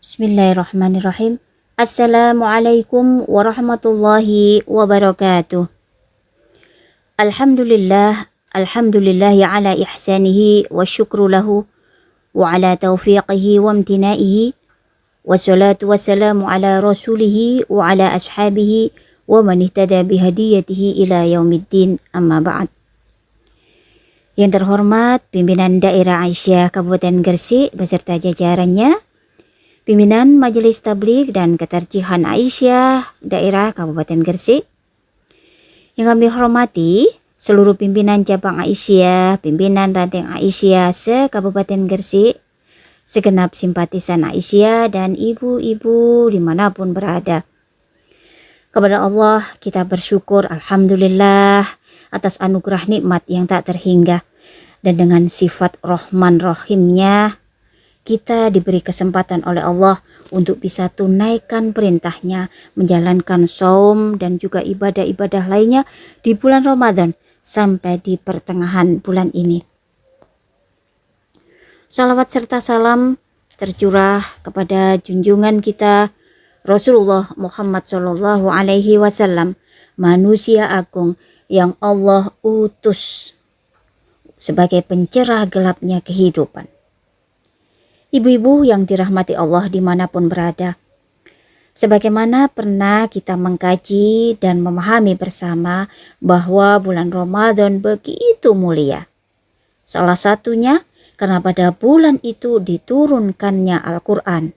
Bismillahirrahmanirrahim. Assalamualaikum warahmatullahi wabarakatuh. Alhamdulillahi ala ihsanihi wa syukru lahu wa ala taufiqihi wa amtinaihi wa salatu wassalamu ala rasulihi wa ala ashabihi wa man ihtada bihadiyatihi ila yaumiddin, amma ba'd. Yang terhormat pimpinan daerah Aisyah Kabupaten Gresik beserta jajarannya, pimpinan Majelis Tabligh dan Ketarjihan Aisyah daerah Kabupaten Gresik. Yang kami hormati seluruh pimpinan cabang Aisyah, pimpinan ranting Aisyah se-Kabupaten Gresik, segenap simpatisan Aisyah dan ibu-ibu dimanapun berada. Kepada Allah kita bersyukur, alhamdulillah, atas anugerah nikmat yang tak terhingga. Dan dengan sifat Rahman Rahimnya, kita diberi kesempatan oleh Allah untuk bisa tunaikan perintahnya, menjalankan saum dan juga ibadah-ibadah lainnya di bulan Ramadan sampai di pertengahan bulan ini. Salawat serta salam tercurah kepada junjungan kita Rasulullah Muhammad SAW, manusia agung yang Allah utus sebagai pencerah gelapnya kehidupan. Ibu-ibu yang dirahmati Allah dimanapun berada, sebagaimana pernah kita mengkaji dan memahami bersama bahwa bulan Ramadan begitu mulia. Salah satunya karena pada bulan itu diturunkannya Al-Quran.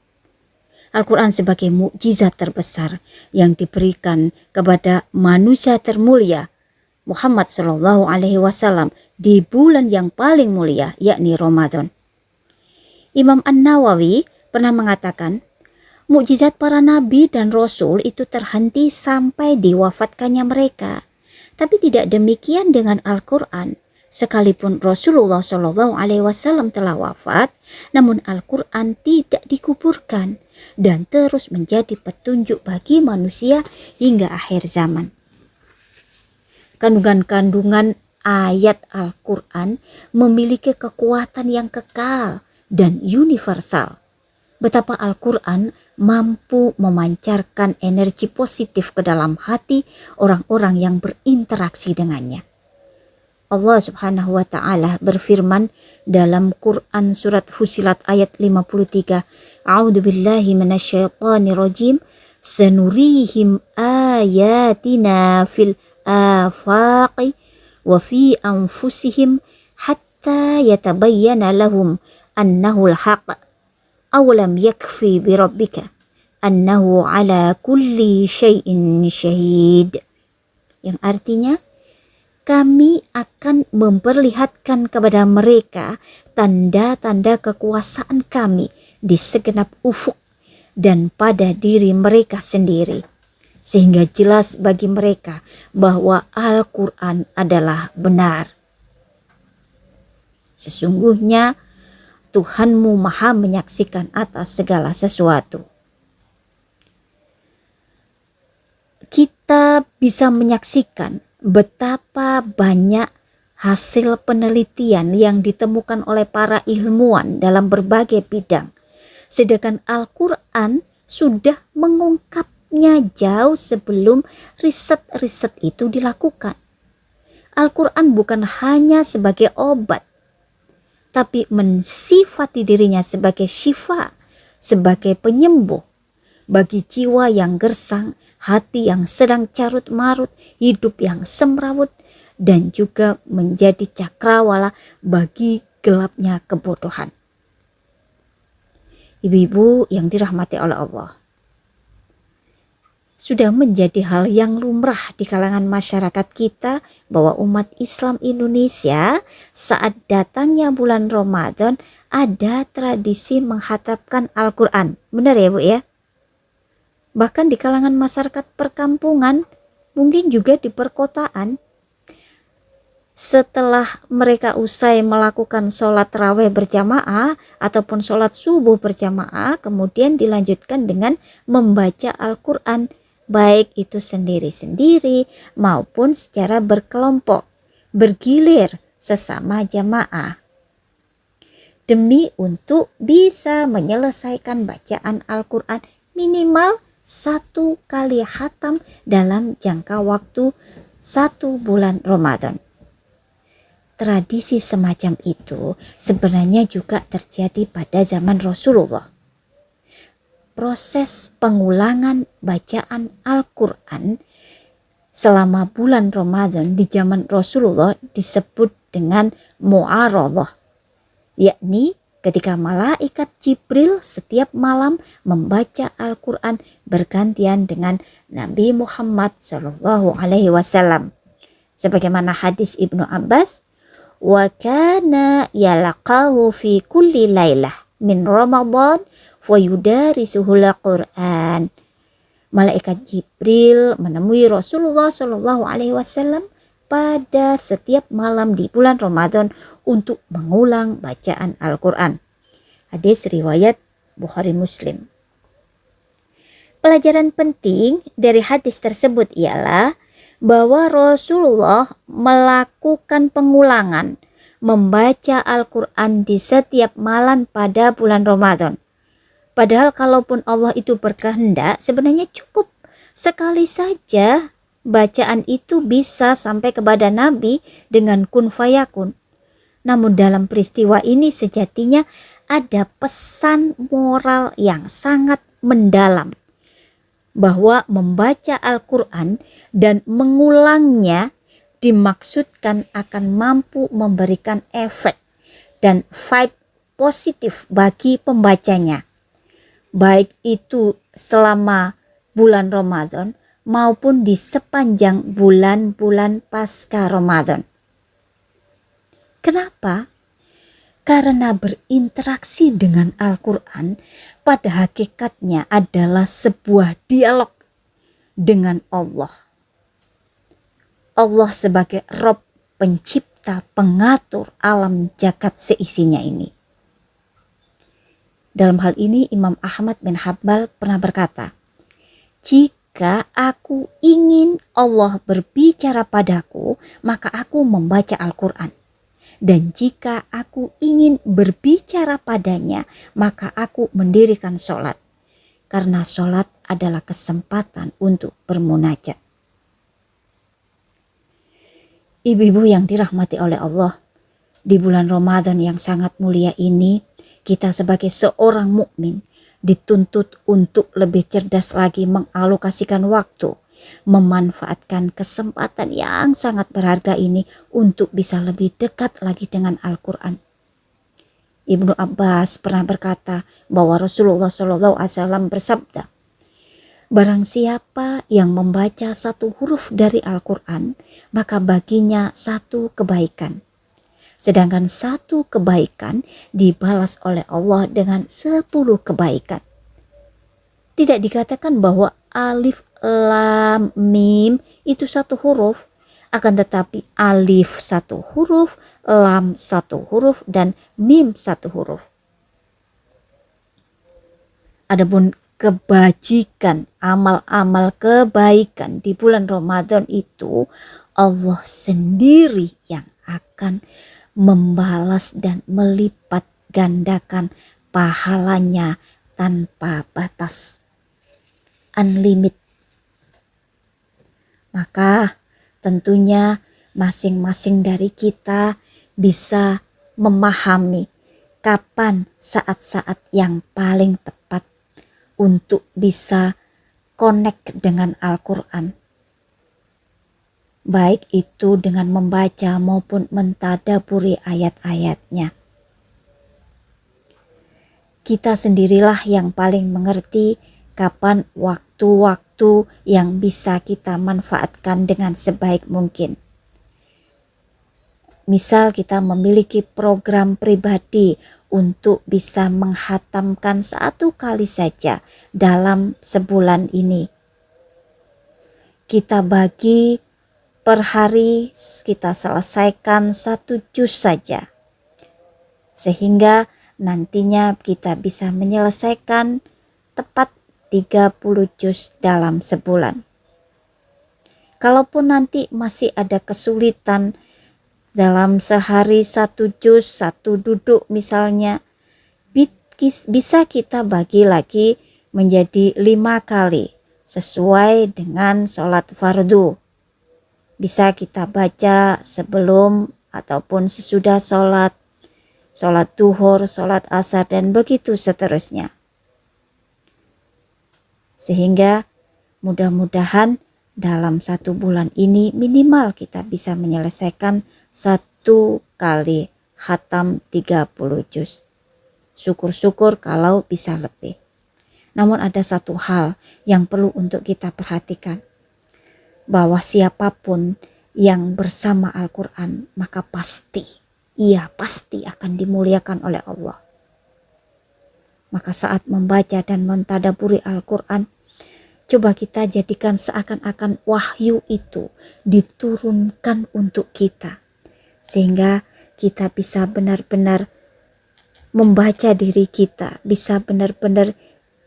Al-Quran sebagai mukjizat terbesar yang diberikan kepada manusia termulia Muhammad SAW di bulan yang paling mulia, yakni Ramadan. Imam An-Nawawi pernah mengatakan, mukjizat para nabi dan rasul itu terhenti sampai diwafatkannya mereka. Tapi tidak demikian dengan Al-Quran. Sekalipun Rasulullah SAW telah wafat, namun Al-Quran tidak dikuburkan dan terus menjadi petunjuk bagi manusia hingga akhir zaman. Kandungan-kandungan ayat Al-Quran memiliki kekuatan yang kekal dan universal. Betapa Al-Quran mampu memancarkan energi positif ke dalam hati orang-orang yang berinteraksi dengannya. Allah Subhanahu wa Ta'ala berfirman dalam Quran surat Fussilat ayat 53, A'udzubillahi minasyaitonirrajim, sanurihim ayatina fil afaqi wa fi anfusihim hatta yatabayyana lahum annahul haq awalam yakfi birabbika annahu ala kulli syai'in syahid, yang artinya kami akan memperlihatkan kepada mereka tanda-tanda kekuasaan kami di segenap ufuk dan pada diri mereka sendiri, sehingga jelas bagi mereka bahwa Al-Quran adalah benar. Sesungguhnya Tuhanmu maha menyaksikan atas segala sesuatu. Kita bisa menyaksikan betapa banyak hasil penelitian yang ditemukan oleh para ilmuwan dalam berbagai bidang. Sedangkan Al-Quran sudah mengungkapnya jauh sebelum riset-riset itu dilakukan. Al-Quran bukan hanya sebagai obat, tapi mensifati dirinya sebagai syifa, sebagai penyembuh bagi jiwa yang gersang, hati yang sedang carut marut, hidup yang semrawut, dan juga menjadi cakrawala bagi gelapnya kebodohan. Ibu-ibu yang dirahmati oleh Allah, sudah menjadi hal yang lumrah di kalangan masyarakat kita bahwa umat Islam Indonesia saat datangnya bulan Ramadan ada tradisi menghatamkan Al-Quran. Benar ya Bu ya? Bahkan di kalangan masyarakat perkampungan, mungkin juga di perkotaan, setelah mereka usai melakukan sholat tarawih berjamaah ataupun sholat subuh berjamaah, kemudian dilanjutkan dengan membaca Al-Quran, baik itu sendiri-sendiri maupun secara berkelompok, bergilir sesama jamaah. demi untuk bisa menyelesaikan bacaan Al-Quran minimal 1 kali khatam dalam jangka waktu 1 bulan Ramadan. Tradisi semacam itu sebenarnya juga terjadi pada zaman Rasulullah. Proses pengulangan bacaan Al-Quran selama bulan Ramadan di zaman Rasulullah disebut dengan mu'aradah, yakni ketika malaikat Jibril setiap malam membaca Al-Quran bergantian dengan Nabi Muhammad SAW. Sebagaimana hadis Ibnu Abbas, wa kana yalaqahu fi kulli lailah min Ramadan wa yudarisuhul Quran. Malaikat Jibril menemui Rasulullah SAW pada setiap malam di bulan Ramadan untuk mengulang bacaan Al-Quran. Hadis riwayat Bukhari Muslim. Pelajaran penting dari hadis tersebut ialah bahwa Rasulullah melakukan pengulangan membaca Al-Quran di setiap malam pada bulan Ramadan. Padahal kalaupun Allah itu berkehendak, sebenarnya cukup sekali saja bacaan itu bisa sampai kepada Nabi dengan kun fayakun. Namun dalam peristiwa ini sejatinya ada pesan moral yang sangat mendalam, bahwa membaca Al-Quran dan mengulangnya dimaksudkan akan mampu memberikan efek dan vibe positif bagi pembacanya, baik itu selama bulan Ramadan maupun di sepanjang bulan-bulan pasca Ramadan. Kenapa? Karena berinteraksi dengan Al-Quran pada hakikatnya adalah sebuah dialog dengan Allah. Allah sebagai Rabb, pencipta, pengatur alam jagat seisinya ini. Dalam hal ini Imam Ahmad bin Hanbal pernah berkata, jika aku ingin Allah berbicara padaku, maka aku membaca Al-Quran. Dan jika aku ingin berbicara padanya, maka aku mendirikan sholat. Karena sholat adalah kesempatan untuk bermunajat. Ibu-ibu yang dirahmati oleh Allah, di bulan Ramadan yang sangat mulia ini, kita sebagai seorang mukmin dituntut untuk lebih cerdas lagi mengalokasikan waktu, memanfaatkan kesempatan yang sangat berharga ini untuk bisa lebih dekat lagi dengan Al-Quran. Ibnu Abbas pernah berkata bahwa Rasulullah SAW bersabda, barang siapa yang membaca 1 huruf dari Al-Quran, maka baginya 1 kebaikan. Sedangkan 1 kebaikan dibalas oleh Allah dengan 10 kebaikan. Tidak dikatakan bahwa alif, lam, mim itu 1 huruf, akan tetapi alif 1 huruf, lam 1 huruf, dan mim 1 huruf. Adapun kebajikan, amal-amal kebaikan di bulan Ramadan itu Allah sendiri yang akan membalas dan melipat gandakan pahalanya tanpa batas, unlimited. Maka tentunya masing-masing dari kita bisa memahami kapan saat-saat yang paling tepat untuk bisa connect dengan Al-Quran. Baik itu dengan membaca maupun mentadaburi ayat-ayatnya. Kita sendirilah yang paling mengerti kapan waktu-waktu yang bisa kita manfaatkan dengan sebaik mungkin. Misal kita memiliki program pribadi untuk bisa menghatamkan 1 kali saja dalam sebulan ini. Kita bagi per hari, kita selesaikan 1 juz saja. Sehingga nantinya kita bisa menyelesaikan tepat 30 juz dalam sebulan. Kalaupun nanti masih ada kesulitan dalam sehari 1 juz, 1 duduk misalnya, bisa kita bagi lagi menjadi 5 kali sesuai dengan sholat fardu. Bisa kita baca sebelum ataupun sesudah sholat duhur, sholat asar, dan begitu seterusnya. Sehingga mudah-mudahan dalam 1 bulan ini minimal kita bisa menyelesaikan 1 kali khatam 30 juz. Syukur-syukur kalau bisa lebih. Namun ada satu hal yang perlu untuk kita perhatikan, bahwa siapapun yang bersama Al-Quran maka ia pasti akan dimuliakan oleh Allah. Maka saat membaca dan mentadaburi Al-Quran, coba kita jadikan seakan-akan wahyu itu diturunkan untuk kita, sehingga kita bisa benar-benar membaca diri kita, bisa benar-benar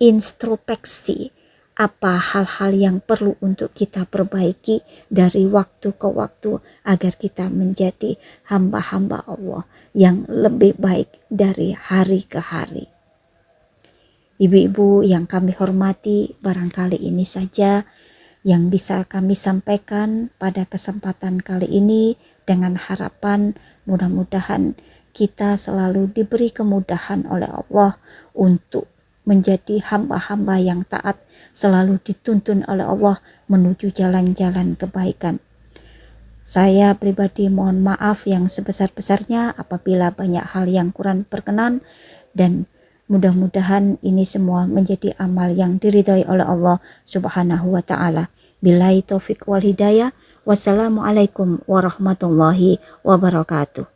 introspeksi apa hal-hal yang perlu untuk kita perbaiki dari waktu ke waktu agar kita menjadi hamba-hamba Allah yang lebih baik dari hari ke hari. Ibu-ibu yang kami hormati, barangkali ini saja yang bisa kami sampaikan pada kesempatan kali ini, dengan harapan mudah-mudahan kita selalu diberi kemudahan oleh Allah untuk menjadi hamba-hamba yang taat, selalu dituntun oleh Allah menuju jalan-jalan kebaikan. Saya pribadi mohon maaf yang sebesar-besarnya apabila banyak hal yang kurang berkenan, dan mudah-mudahan ini semua menjadi amal yang diridhai oleh Allah Subhanahu wa ta'ala. Billahi taufik wal hidayah. Wassalamualaikum warahmatullahi wabarakatuh.